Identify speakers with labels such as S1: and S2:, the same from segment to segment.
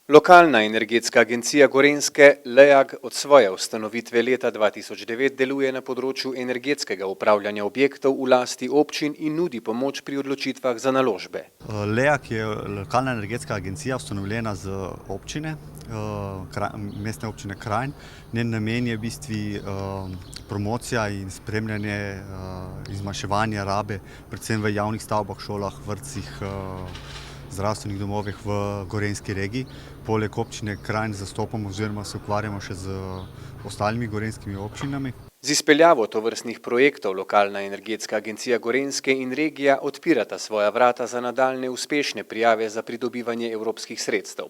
S1: Lokalna energetska agencija Gorenjske LEAG od svoje ustanovitve leta 2009 deluje na področju energetskega upravljanja objektov v lasti občin in nudi pomoč pri odločitvah za naložbe.
S2: LEAG je lokalna energetska agencija ustanovljena z občine, mestne občine Kranj. Njen namen je v bistvu promocija in spremljanje in zmanjševanje rabe, predvsem v javnih stavbah, šolah, vrtcih, zdravstvenih domovih v gorenjski regiji. Poleg občine Kranj zastopamo oziroma se ukvarjamo še z ostalimi gorenjskimi občinami.
S1: Z izpeljavo tovrstnih projektov lokalna energetska agencija Gorenjske in regija odpirata svoja vrata za nadaljnje uspešne prijave za pridobivanje evropskih sredstev.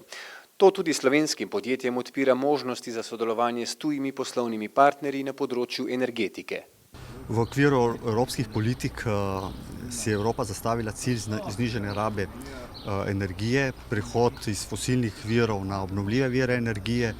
S1: To tudi slovenskim podjetjem odpira možnosti za sodelovanje s tujimi poslovnimi partnerji na področju energetike.
S2: V okviru evropskih politik si je Evropa zastavila cilj znižanja rabe energije, prehod iz fosilnih virov na obnovljive vire energije.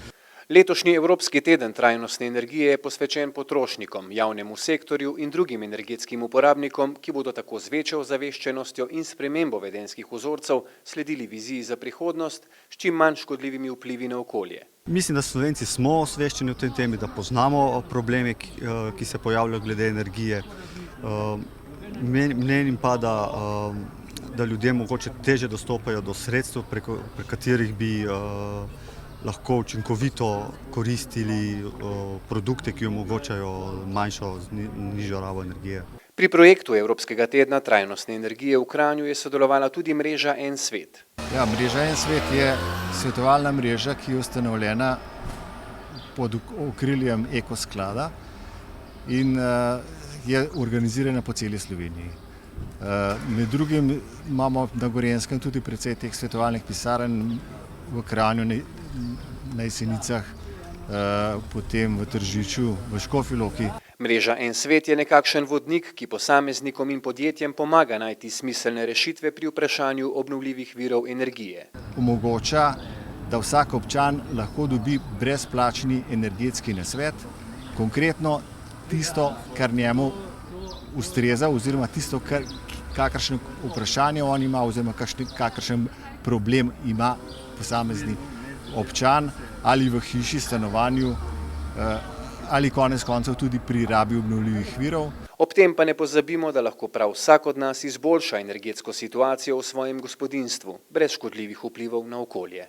S1: Letošnji Evropski teden trajnostne energije je posvečen potrošnikom, javnemu sektorju in drugim energetskim uporabnikom, ki bodo tako z večjo ozaveščenostjo in spremembo vedenjskih vzorcev sledili viziji za prihodnost s čim manj škodljivimi vplivi na okolje.
S2: Mislim, da Slovenci smo osveščeni o tej temi, da poznamo probleme, ki se pojavljajo glede energije. Menim pa, da ljudje mogoče težje dostopajo do sredstev, preko katerih bi lahko učinkovito koristili produkte, ki omogočajo nižjo rabo energije.
S1: Pri projektu Evropskega tedna trajnostne energije v Kranju je sodelovala tudi mreža En svet.
S3: Ja, mreža En svet je svetovalna mreža, ki je ustanovljena pod okriljem Ekosklada in je organizirana po celi Sloveniji. Med drugim imamo na Gorenjskem tudi precej teh svetovalnih pisarn v Kranju, na Jesenicah, potem v Tržiču, v Škofji Loki.
S1: Mreža En svet je nekakšen vodnik, ki posameznikom in podjetjem pomaga najti smiselne rešitve pri vprašanju obnovljivih virov energije.
S3: Omogoča, da vsak občan lahko dobi brezplačni energetski nasvet, konkretno tisto, kar njemu ustreza, oziroma tisto, kakršno vprašanje on ima, oziroma kakršen problem ima posamezni občan ali v hiši, stanovanju ali konec koncev tudi pri rabi obnovljivih virov.
S1: Ob tem pa ne pozabimo, da lahko prav vsak od nas izboljša energetsko situacijo v svojem gospodinjstvu, brez škodljivih vplivov na okolje.